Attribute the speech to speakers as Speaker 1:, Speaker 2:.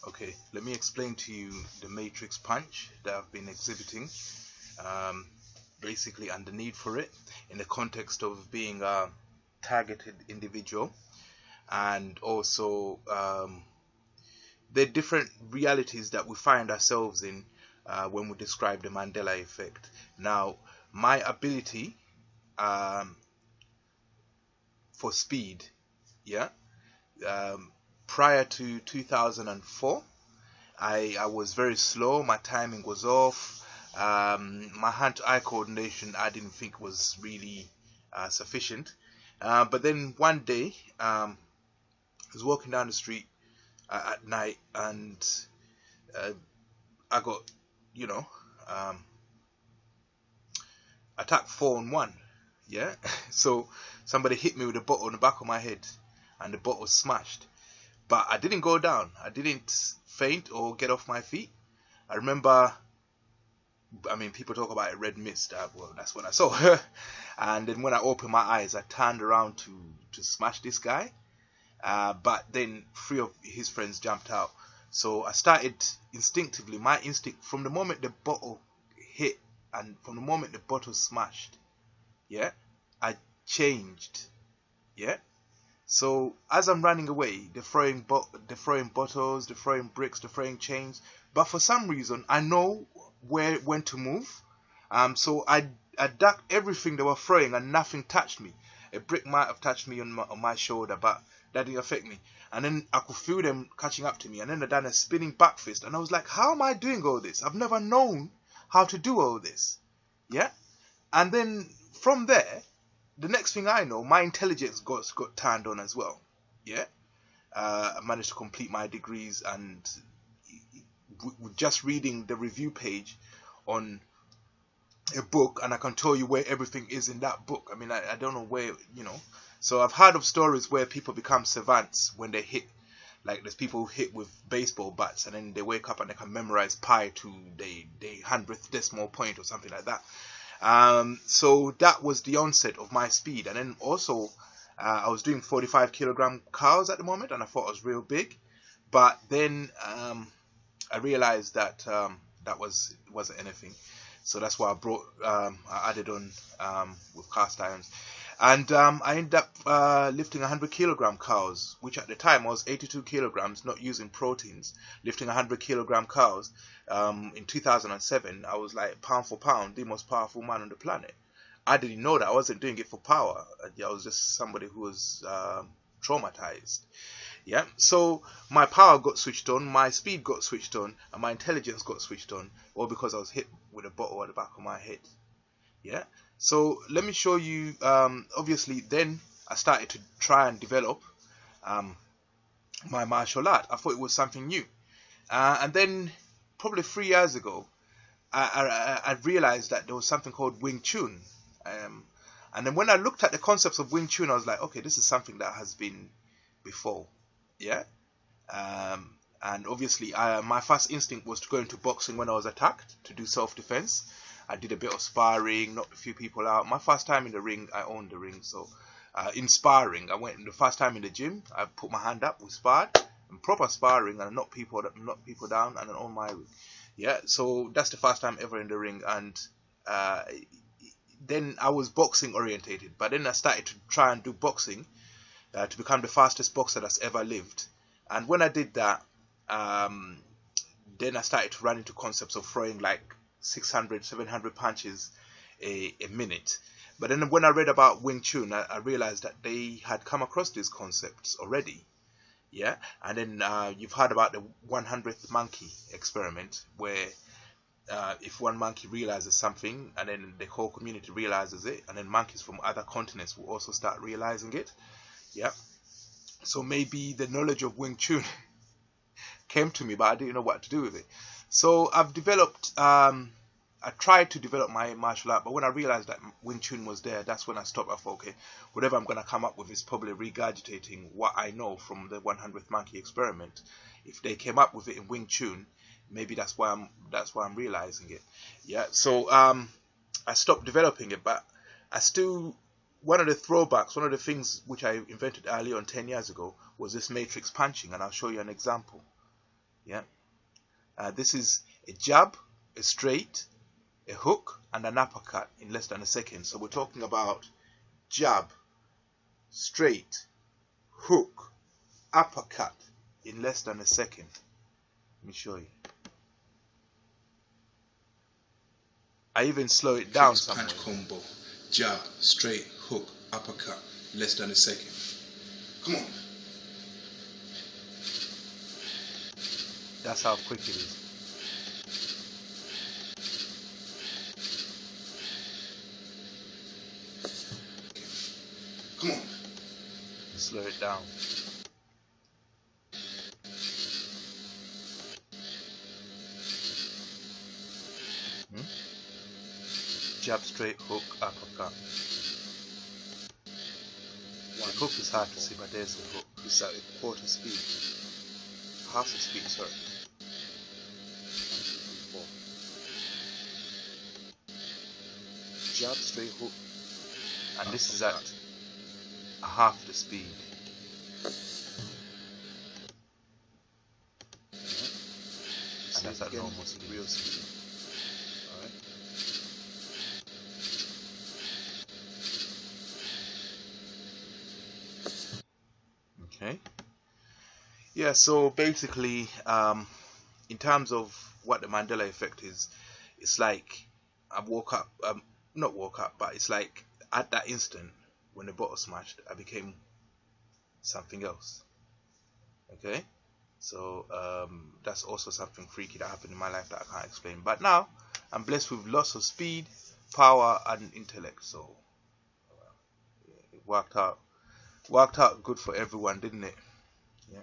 Speaker 1: Okay, let me explain to you the matrix punch that I've been exhibiting. Um, Basically, and the need for it in the context of being a targeted individual, and also the different realities that we find ourselves in when we describe the Mandela Effect. Now, my ability um, for speed, yeah, um, prior to 2004. I was very slow. My timing was off. My hand-to-eye coordination I didn't think was really sufficient. But then one day I was walking down the street at night, and uh, I got, you know, um, attacked 4-on-1. Yeah. So somebody hit me with a bottle on the back of my head, and the bottle smashed. But I didn't go down. I didn't faint or get off my feet. I remember, I mean, people talk about a red mist. Well, that's what I saw. And then when I opened my eyes, I turned around to smash this guy. But then three of his friends jumped out. So I started instinctively, my instinct, from the moment the bottle hit and from the moment the bottle smashed, yeah, I changed, yeah. So as I'm running away, they're throwing bottles, they're throwing bricks, they're throwing chains. But for some reason, I know when to move. So I ducked everything they were throwing, and nothing touched me. A brick might have touched me on my shoulder, but that didn't affect me. And then I could feel them catching up to me, and then they done a spinning back fist, and I was like, "How am I doing all this? I've never known how to do all this." Yeah. And then from there, the next thing I know, my intelligence got turned on as well. Yeah, I managed to complete my degrees, and just reading the review page on a book, and I can tell you where everything is in that book. I mean, I don't know where, you know. So I've heard of stories where people become savants when they hit, like there's people who hit with baseball bats, and then they wake up and they can memorize pi to the 100th decimal point or something like that. So that was the onset of my speed. And then also, I was doing 45 kilogram cows at the moment, and I thought I was real big. But then I realized that that wasn't anything. So that's why I added on with cast irons. And I ended up lifting 100 kilogram cows, which at the time was 82 kilograms, not using proteins. Lifting 100 kilogram cows in 2007, I was like, pound for pound, the most powerful man on the planet. I didn't know that. I wasn't doing it for power. I was just somebody who was traumatized. Yeah. So my power got switched on, my speed got switched on, and my intelligence got switched on, all because I was hit with a bottle at the back of my head. Yeah. So let me show you. Obviously, then I started to try and develop um, my martial art. I thought it was something new, and then probably 3 years ago, I realized that there was something called Wing Chun. And then when I looked at the concepts of Wing Chun, I was like, okay, this is something that has been before. Yeah. And obviously, my first instinct was to go into boxing when I was attacked to do self-defense. I did a bit of sparring, knocked a few people out. My first time in the ring, I owned the ring. So in sparring, I went the first time in the gym. I put my hand up, we sparred, and proper sparring, and I knocked people down, and then on my ring. Yeah, so that's the first time ever in the ring, and then I was boxing orientated. But then I started to try and do boxing to become the fastest boxer that's ever lived. And when I did that, then I started to run into concepts of throwing like 600, 700 punches a minute. But then when I read about Wing Chun, I realized that they had come across these concepts already. Yeah. And then you've heard about the 100th monkey experiment, where if one monkey realizes something, and then the whole community realizes it, and then monkeys from other continents will also start realizing it. Yeah. So maybe the knowledge of Wing Chun came to me, but I didn't know what to do with it. So I've developed, I tried to develop my martial art, but when I realized that Wing Chun was there, that's when I stopped. I thought, okay, whatever I'm going to come up with is probably regurgitating what I know from the 100th monkey experiment. If they came up with it in Wing Chun, maybe that's why I'm realizing it. Yeah. So I stopped developing it, but I still, one of the throwbacks, one of the things which I invented early on 10 years ago was this matrix punching, and I'll show you an example. Yeah. This is a jab, a straight, a hook, and an uppercut in less than a second. So we're talking about jab, straight, hook, uppercut in less than a second. Let me show you. I even slow it down somewhere.
Speaker 2: Punch combo, jab, straight, hook, uppercut, less than a second. Come on.
Speaker 1: That's how quick it is.
Speaker 2: Come on.
Speaker 1: Slow it down. Jab, straight, hook, uppercut. The hook is hard to see, but there's the hook.
Speaker 2: It's at a quarter speed.
Speaker 1: Half the speed, sorry.
Speaker 2: 1, 2, 3, 4. Jab, straight, hook.
Speaker 1: And this is at half the speed. And that's at normal speed.
Speaker 2: Real speed. Alright.
Speaker 1: Okay. Yeah, so basically, in terms of what the Mandela Effect is, it's like I woke up, not woke up, but it's like at that instant when the bottle smashed, I became something else. Okay, so that's also something freaky that happened in my life that I can't explain. But now I'm blessed with lots of speed, power, and intellect. So it worked out good for everyone, didn't it? Yeah.